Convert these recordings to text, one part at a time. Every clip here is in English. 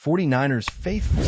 49ers faithful.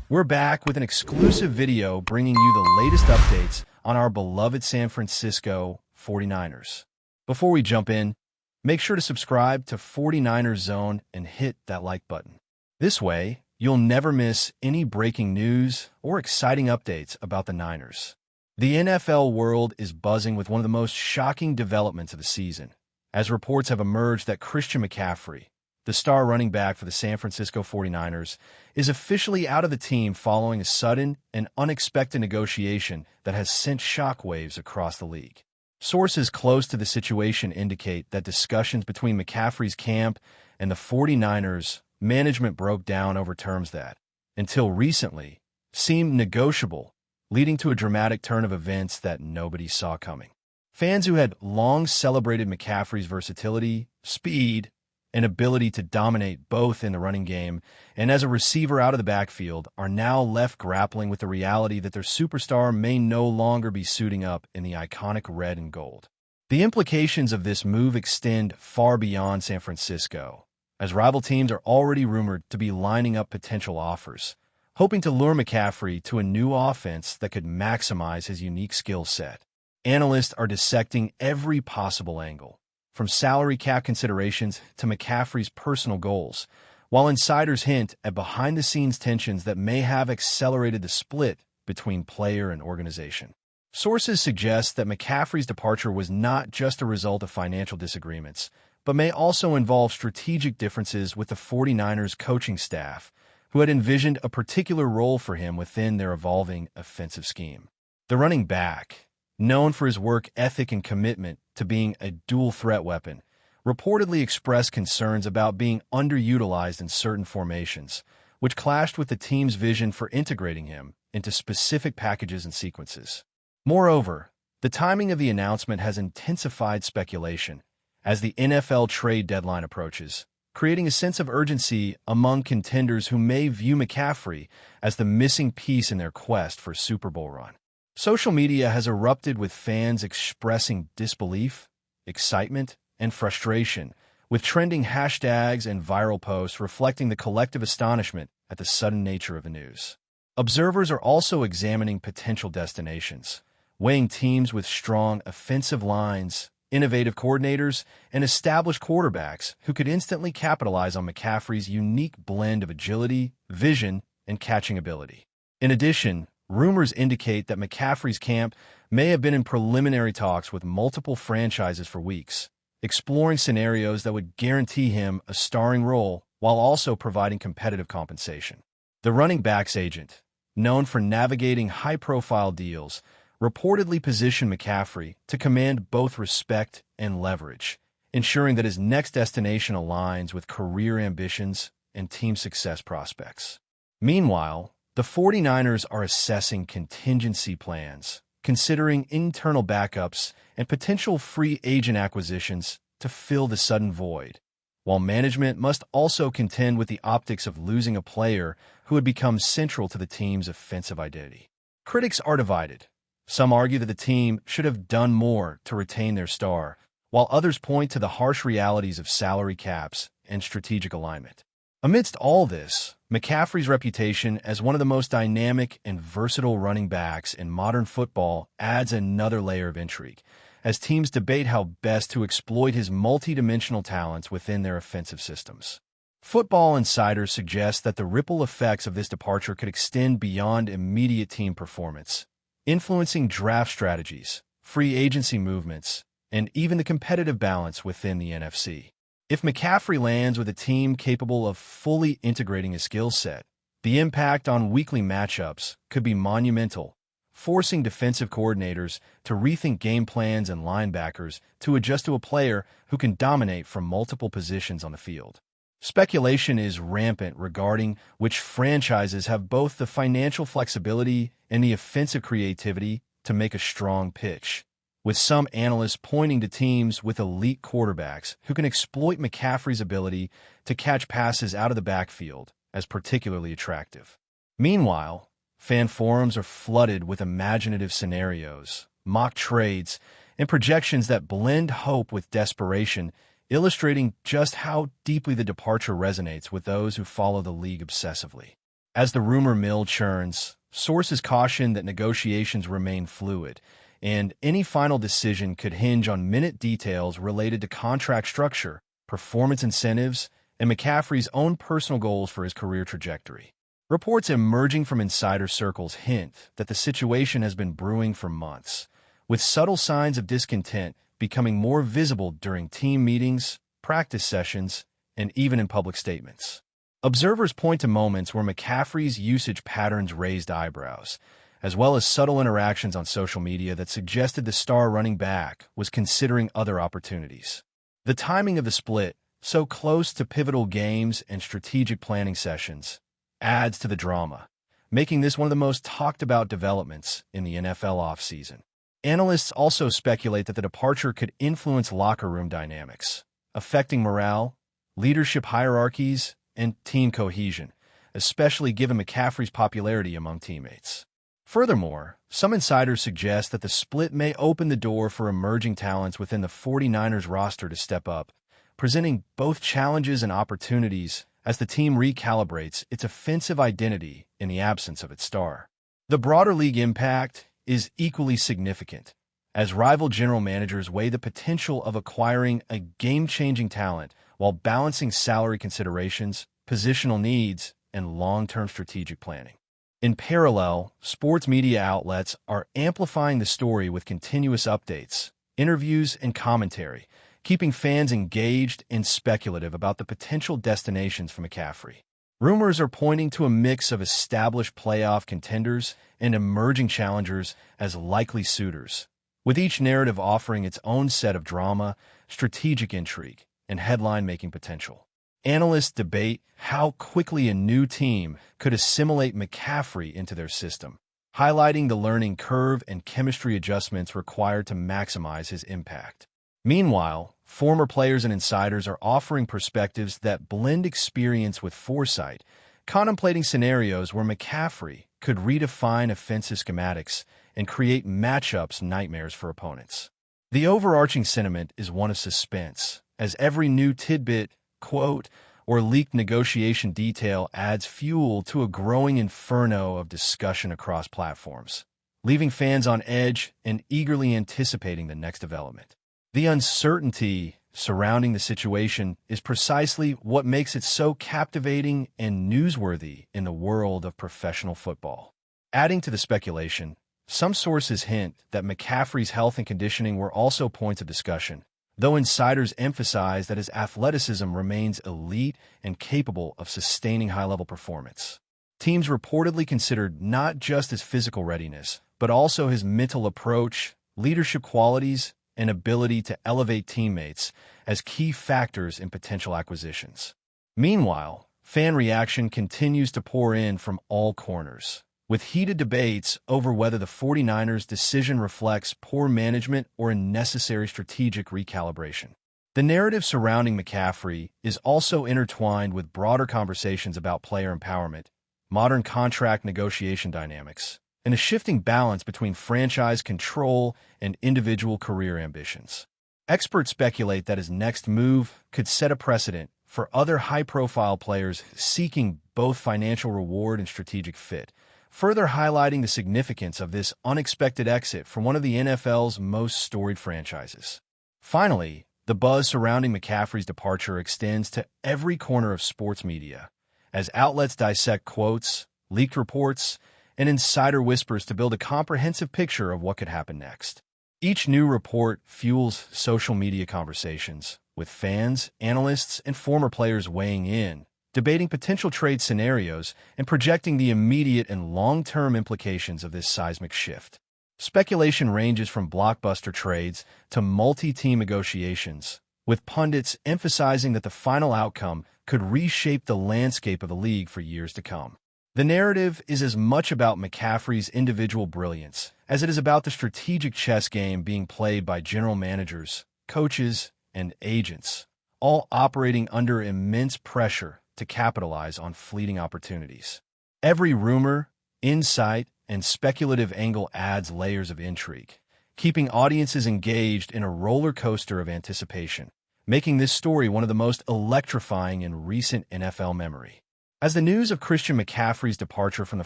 We're back with an exclusive video bringing you the latest updates on our beloved San Francisco 49ers. Before we jump in, make sure to subscribe to 49ers Zone and hit that like button. This way, you'll never miss any breaking news or exciting updates about the Niners. The NFL world is buzzing with one of the most shocking developments of the season, as reports have emerged that Christian McCaffrey, the star running back for the San Francisco 49ers, is officially out of the team following a sudden and unexpected negotiation that has sent shockwaves across the league. Sources close to the situation indicate that discussions between McCaffrey's camp and the 49ers management broke down over terms that, until recently, seemed negotiable, leading to a dramatic turn of events that nobody saw coming. Fans who had long celebrated McCaffrey's versatility, speed, and ability to dominate both in the running game and as a receiver out of the backfield are now left grappling with the reality that their superstar may no longer be suiting up in the iconic red and gold. The implications of this move extend far beyond San Francisco, as rival teams are already rumored to be lining up potential offers, hoping to lure McCaffrey to a new offense that could maximize his unique skill set. Analysts are dissecting every possible angle, from salary cap considerations to McCaffrey's personal goals, while insiders hint at behind-the-scenes tensions that may have accelerated the split between player and organization. Sources suggest that McCaffrey's departure was not just a result of financial disagreements, but may also involve strategic differences with the 49ers coaching staff, who had envisioned a particular role for him within their evolving offensive scheme. The running back, known for his work ethic and commitment to being a dual-threat weapon, reportedly expressed concerns about being underutilized in certain formations, which clashed with the team's vision for integrating him into specific packages and sequences. Moreover, the timing of the announcement has intensified speculation as the NFL trade deadline approaches, creating a sense of urgency among contenders who may view McCaffrey as the missing piece in their quest for a Super Bowl run. Social media has erupted with fans expressing disbelief, excitement, and frustration, with trending hashtags and viral posts reflecting the collective astonishment at the sudden nature of the news. Observers are also examining potential destinations, weighing teams with strong offensive lines, innovative coordinators, and established quarterbacks who could instantly capitalize on McCaffrey's unique blend of agility, vision, and catching ability. In addition, rumors indicate that McCaffrey's camp may have been in preliminary talks with multiple franchises for weeks, exploring scenarios that would guarantee him a starring role while also providing competitive compensation. The running back's agent, known for navigating high-profile deals, reportedly positioned McCaffrey to command both respect and leverage, ensuring that his next destination aligns with career ambitions and team success prospects. Meanwhile, the 49ers are assessing contingency plans, considering internal backups and potential free agent acquisitions to fill the sudden void, while management must also contend with the optics of losing a player who had become central to the team's offensive identity. Critics are divided. Some argue that the team should have done more to retain their star, while others point to the harsh realities of salary caps and strategic alignment. Amidst all this, McCaffrey's reputation as one of the most dynamic and versatile running backs in modern football adds another layer of intrigue, as teams debate how best to exploit his multidimensional talents within their offensive systems. Football insiders suggest that the ripple effects of this departure could extend beyond immediate team performance, influencing draft strategies, free agency movements, and even the competitive balance within the NFC. If McCaffrey lands with a team capable of fully integrating his skill set, the impact on weekly matchups could be monumental, forcing defensive coordinators to rethink game plans and linebackers to adjust to a player who can dominate from multiple positions on the field. Speculation is rampant regarding which franchises have both the financial flexibility and the offensive creativity to make a strong pitch, with some analysts pointing to teams with elite quarterbacks who can exploit McCaffrey's ability to catch passes out of the backfield as particularly attractive. Meanwhile, fan forums are flooded with imaginative scenarios, mock trades, and projections that blend hope with desperation illustrating just how deeply the departure resonates with those who follow the league obsessively. As the rumor mill churns, sources caution that negotiations remain fluid, and any final decision could hinge on minute details related to contract structure, performance incentives, and McCaffrey's own personal goals for his career trajectory. Reports emerging from insider circles hint that the situation has been brewing for months, with subtle signs of discontent becoming more visible during team meetings, practice sessions, and even in public statements. Observers point to moments where McCaffrey's usage patterns raised eyebrows, as well as subtle interactions on social media that suggested the star running back was considering other opportunities. The timing of the split, so close to pivotal games and strategic planning sessions, adds to the drama, making this one of the most talked-about developments in the NFL offseason. Analysts also speculate that the departure could influence locker room dynamics, affecting morale, leadership hierarchies, and team cohesion, especially given McCaffrey's popularity among teammates. Furthermore, some insiders suggest that the split may open the door for emerging talents within the 49ers roster to step up, presenting both challenges and opportunities as the team recalibrates its offensive identity in the absence of its star. The broader league impact is equally significant, as rival general managers weigh the potential of acquiring a game-changing talent while balancing salary considerations, positional needs, and long-term strategic planning. In parallel, sports media outlets are amplifying the story with continuous updates, interviews, and commentary, keeping fans engaged and speculative about the potential destinations for McCaffrey. Rumors are pointing to a mix of established playoff contenders and emerging challengers as likely suitors, with each narrative offering its own set of drama, strategic intrigue, and headline-making potential. Analysts debate how quickly a new team could assimilate McCaffrey into their system, highlighting the learning curve and chemistry adjustments required to maximize his impact. Meanwhile, former players and insiders are offering perspectives that blend experience with foresight, contemplating scenarios where McCaffrey could redefine offensive schematics and create matchups nightmares for opponents. The overarching sentiment is one of suspense, as every new tidbit, quote, or leaked negotiation detail adds fuel to a growing inferno of discussion across platforms, leaving fans on edge and eagerly anticipating the next development. The uncertainty surrounding the situation is precisely what makes it so captivating and newsworthy in the world of professional football. Adding to the speculation, some sources hint that McCaffrey's health and conditioning were also points of discussion, though insiders emphasize that his athleticism remains elite and capable of sustaining high-level performance. Teams reportedly considered not just his physical readiness, but also his mental approach, leadership qualities, and ability to elevate teammates as key factors in potential acquisitions. Meanwhile, fan reaction continues to pour in from all corners, with heated debates over whether the 49ers' decision reflects poor management or a necessary strategic recalibration. The narrative surrounding McCaffrey is also intertwined with broader conversations about player empowerment, modern contract negotiation dynamics, and a shifting balance between franchise control and individual career ambitions. Experts speculate that his next move could set a precedent for other high-profile players seeking both financial reward and strategic fit, further highlighting the significance of this unexpected exit from one of the NFL's most storied franchises. Finally, the buzz surrounding McCaffrey's departure extends to every corner of sports media, as outlets dissect quotes, leaked reports, and insider whispers to build a comprehensive picture of what could happen next. Each new report fuels social media conversations, with fans, analysts, and former players weighing in, debating potential trade scenarios and projecting the immediate and long-term implications of this seismic shift. Speculation ranges from blockbuster trades to multi-team negotiations, with pundits emphasizing that the final outcome could reshape the landscape of the league for years to come. The narrative is as much about McCaffrey's individual brilliance as it is about the strategic chess game being played by general managers, coaches, and agents, all operating under immense pressure to capitalize on fleeting opportunities. Every rumor, insight, and speculative angle adds layers of intrigue, keeping audiences engaged in a roller coaster of anticipation, making this story one of the most electrifying in recent NFL memory. As the news of Christian McCaffrey's departure from the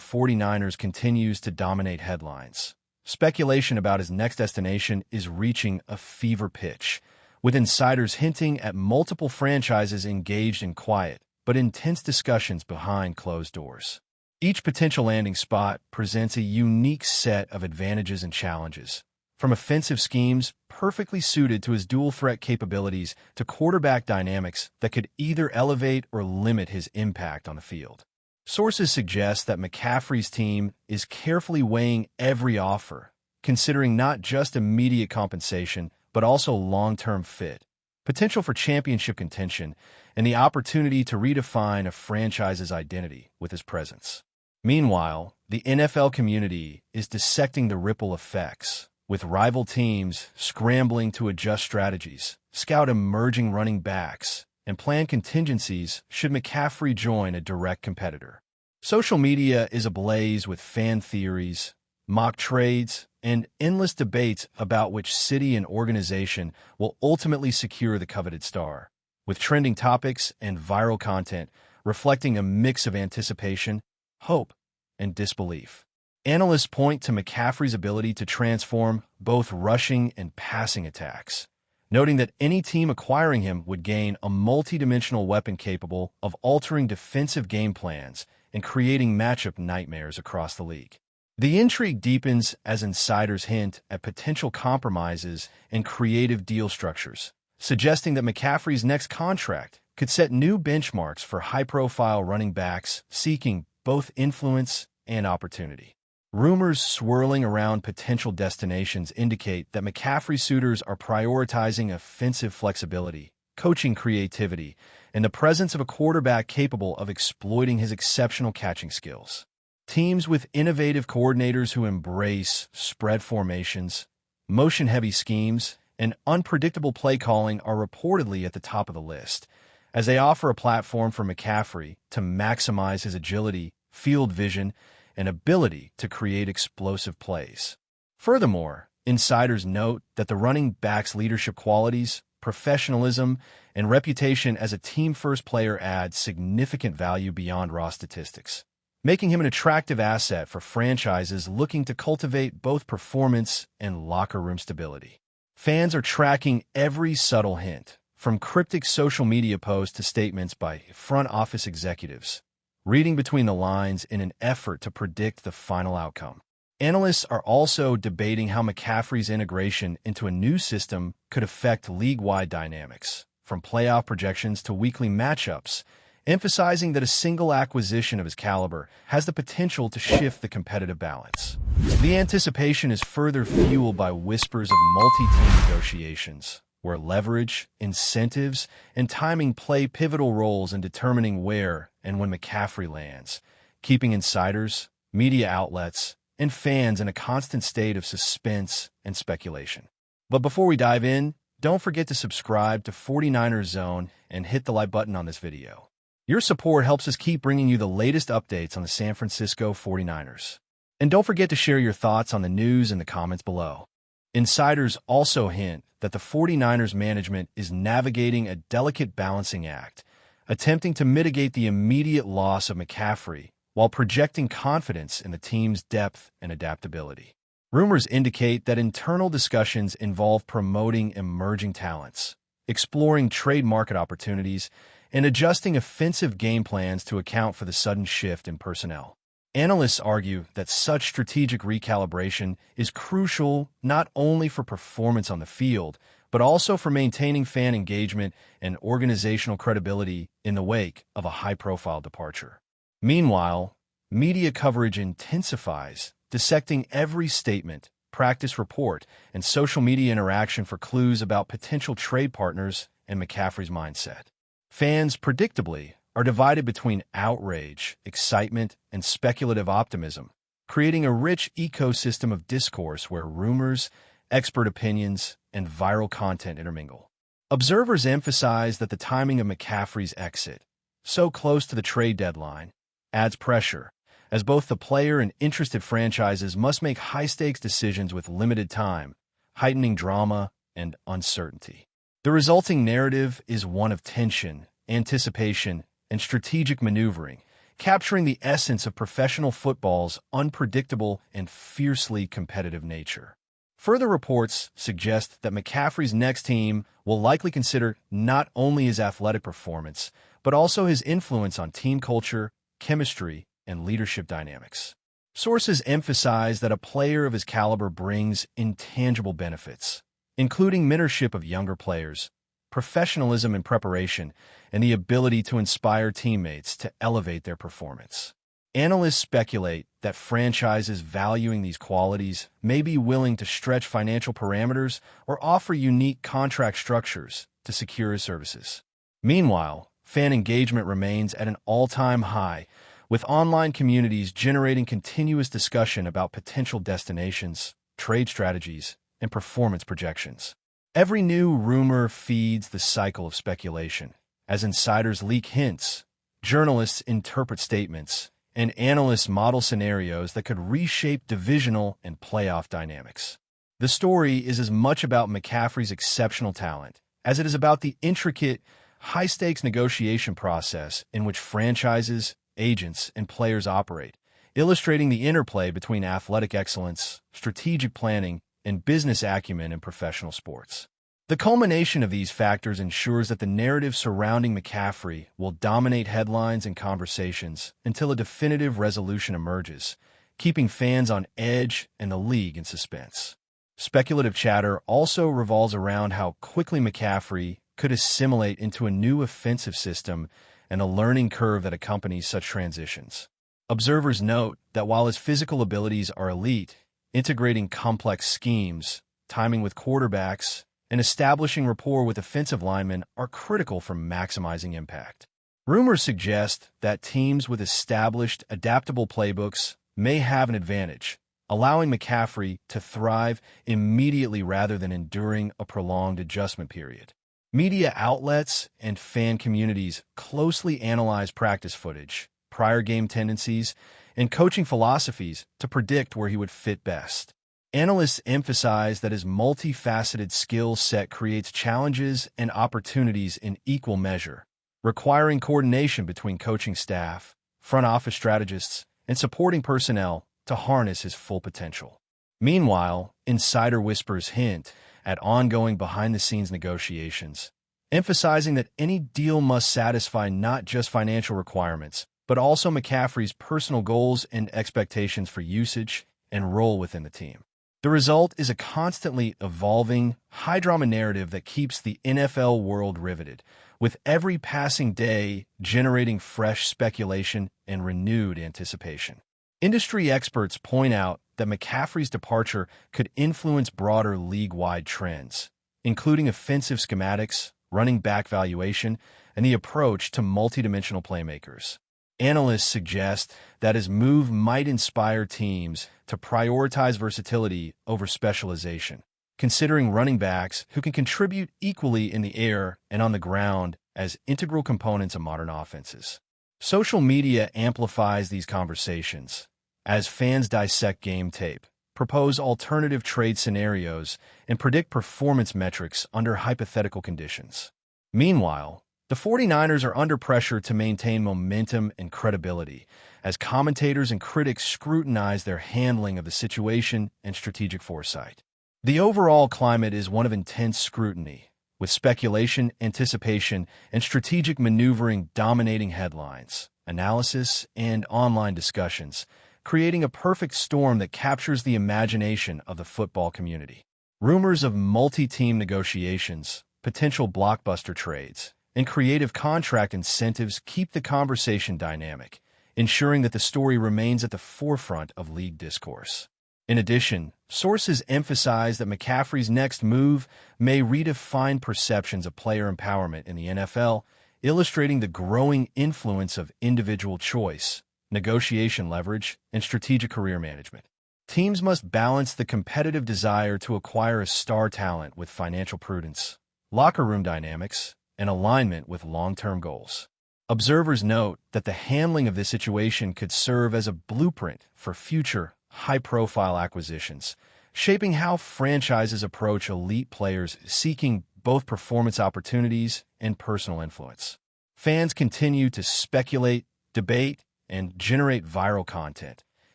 49ers continues to dominate headlines, speculation about his next destination is reaching a fever pitch, with insiders hinting at multiple franchises engaged in quiet but intense discussions behind closed doors. Each potential landing spot presents a unique set of advantages and challenges, from offensive schemes perfectly suited to his dual-threat capabilities to quarterback dynamics that could either elevate or limit his impact on the field. Sources suggest that McCaffrey's team is carefully weighing every offer, considering not just immediate compensation, but also long-term fit, potential for championship contention, and the opportunity to redefine a franchise's identity with his presence. Meanwhile, the NFL community is dissecting the ripple effects, with rival teams scrambling to adjust strategies, scout emerging running backs, and plan contingencies should McCaffrey join a direct competitor. Social media is ablaze with fan theories, mock trades, and endless debates about which city and organization will ultimately secure the coveted star, with trending topics and viral content reflecting a mix of anticipation, hope, and disbelief. Analysts point to McCaffrey's ability to transform both rushing and passing attacks, noting that any team acquiring him would gain a multidimensional weapon capable of altering defensive game plans and creating matchup nightmares across the league. The intrigue deepens as insiders hint at potential compromises and creative deal structures, suggesting that McCaffrey's next contract could set new benchmarks for high-profile running backs seeking both influence and opportunity. Rumors swirling around potential destinations indicate that McCaffrey suitors are prioritizing offensive flexibility, coaching creativity, and the presence of a quarterback capable of exploiting his exceptional catching skills. Teams with innovative coordinators who embrace spread formations, motion-heavy schemes, and unpredictable play calling are reportedly at the top of the list, as they offer a platform for McCaffrey to maximize his agility, field vision, and ability to create explosive plays. Furthermore, insiders note that the running back's leadership qualities, professionalism, and reputation as a team-first player add significant value beyond raw statistics, making him an attractive asset for franchises looking to cultivate both performance and locker room stability. Fans are tracking every subtle hint, from cryptic social media posts to statements by front office executives, reading between the lines in an effort to predict the final outcome. Analysts are also debating how McCaffrey's integration into a new system could affect league-wide dynamics, from playoff projections to weekly matchups, emphasizing that a single acquisition of his caliber has the potential to shift the competitive balance. The anticipation is further fueled by whispers of multi-team negotiations, where leverage, incentives, and timing play pivotal roles in determining where and when McCaffrey lands, keeping insiders, media outlets, and fans in a constant state of suspense and speculation. But before we dive in, don't forget to subscribe to 49ers Zone and hit the like button on this video. Your support helps us keep bringing you the latest updates on the San Francisco 49ers. And don't forget to share your thoughts on the news in the comments below. Insiders also hint that the 49ers management is navigating a delicate balancing act, attempting to mitigate the immediate loss of McCaffrey while projecting confidence in the team's depth and adaptability. Rumors indicate that internal discussions involve promoting emerging talents, exploring trade market opportunities, and adjusting offensive game plans to account for the sudden shift in personnel. Analysts argue that such strategic recalibration is crucial not only for performance on the field, but also for maintaining fan engagement and organizational credibility in the wake of a high-profile departure. Meanwhile, media coverage intensifies, dissecting every statement, practice report, and social media interaction for clues about potential trade partners and McCaffrey's mindset. Fans, predictably, are divided between outrage, excitement, and speculative optimism, creating a rich ecosystem of discourse where rumors, expert opinions, and viral content intermingle. Observers emphasize that the timing of McCaffrey's exit, so close to the trade deadline, adds pressure, as both the player and interested franchises must make high-stakes decisions with limited time, heightening drama and uncertainty. The resulting narrative is one of tension, anticipation, and strategic maneuvering, capturing the essence of professional football's unpredictable and fiercely competitive nature. Further reports suggest that McCaffrey's next team will likely consider not only his athletic performance, but also his influence on team culture, chemistry, and leadership dynamics. Sources emphasize that a player of his caliber brings intangible benefits, including mentorship of younger players, professionalism in preparation, and the ability to inspire teammates to elevate their performance. Analysts speculate that franchises valuing these qualities may be willing to stretch financial parameters or offer unique contract structures to secure his services. Meanwhile, fan engagement remains at an all-time high, with online communities generating continuous discussion about potential destinations, trade strategies, and performance projections. Every new rumor feeds the cycle of speculation, as insiders leak hints, journalists interpret statements, and analysts model scenarios that could reshape divisional and playoff dynamics. The story is as much about McCaffrey's exceptional talent as it is about the intricate, high-stakes negotiation process in which franchises, agents, and players operate, illustrating the interplay between athletic excellence, strategic planning, and business acumen in professional sports. The culmination of these factors ensures that the narrative surrounding McCaffrey will dominate headlines and conversations until a definitive resolution emerges, keeping fans on edge and the league in suspense. Speculative chatter also revolves around how quickly McCaffrey could assimilate into a new offensive system and the learning curve that accompanies such transitions. Observers note that while his physical abilities are elite, integrating complex schemes, timing with quarterbacks, and establishing rapport with offensive linemen are critical for maximizing impact. Rumors suggest that teams with established, adaptable playbooks may have an advantage, allowing McCaffrey to thrive immediately rather than enduring a prolonged adjustment period. Media outlets and fan communities closely analyze practice footage, prior game tendencies, and coaching philosophies to predict where he would fit best. Analysts emphasize that his multifaceted skill set creates challenges and opportunities in equal measure, requiring coordination between coaching staff, front office strategists, and supporting personnel to harness his full potential. Meanwhile, insider whispers hint at ongoing behind-the-scenes negotiations, emphasizing that any deal must satisfy not just financial requirements, but also McCaffrey's personal goals and expectations for usage and role within the team. The result is a constantly evolving, high-drama narrative that keeps the NFL world riveted, with every passing day generating fresh speculation and renewed anticipation. Industry experts point out that McCaffrey's departure could influence broader league-wide trends, including offensive schematics, running back valuation, and the approach to multidimensional playmakers. Analysts suggest that his move might inspire teams to prioritize versatility over specialization, considering running backs who can contribute equally in the air and on the ground as integral components of modern offenses. Social media amplifies these conversations as fans dissect game tape, propose alternative trade scenarios, and predict performance metrics under hypothetical conditions. Meanwhile, the 49ers are under pressure to maintain momentum and credibility as commentators and critics scrutinize their handling of the situation and strategic foresight. The overall climate is one of intense scrutiny, with speculation, anticipation, and strategic maneuvering dominating headlines, analysis, and online discussions, creating a perfect storm that captures the imagination of the football community. Rumors of multi-team negotiations, potential blockbuster trades, and creative contract incentives keep the conversation dynamic, ensuring that the story remains at the forefront of league discourse. In addition, sources emphasize that McCaffrey's next move may redefine perceptions of player empowerment in the NFL, illustrating the growing influence of individual choice, negotiation leverage, and strategic career management. Teams must balance the competitive desire to acquire a star talent with financial prudence, locker room dynamics, and alignment with long-term goals. Observers note that the handling of this situation could serve as a blueprint for future high-profile acquisitions, shaping how franchises approach elite players seeking both performance opportunities and personal influence. Fans continue to speculate, debate, and generate viral content,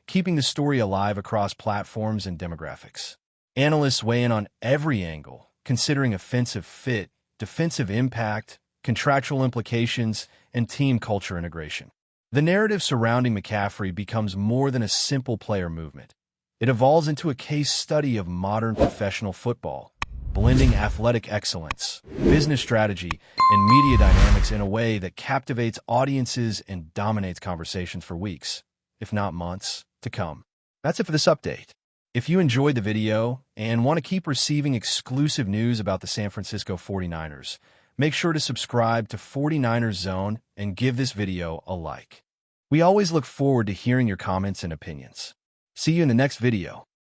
keeping the story alive across platforms and demographics. Analysts weigh in on every angle, considering offensive fit, defensive impact, contractual implications, and team culture integration. The narrative surrounding McCaffrey becomes more than a simple player movement. It evolves into a case study of modern professional football, blending athletic excellence, business strategy, and media dynamics in a way that captivates audiences and dominates conversations for weeks, if not months, to come. That's it for this update. If you enjoyed the video and want to keep receiving exclusive news about the San Francisco 49ers, make sure to subscribe to 49ers Zone and give this video a like. We always look forward to hearing your comments and opinions. See you in the next video.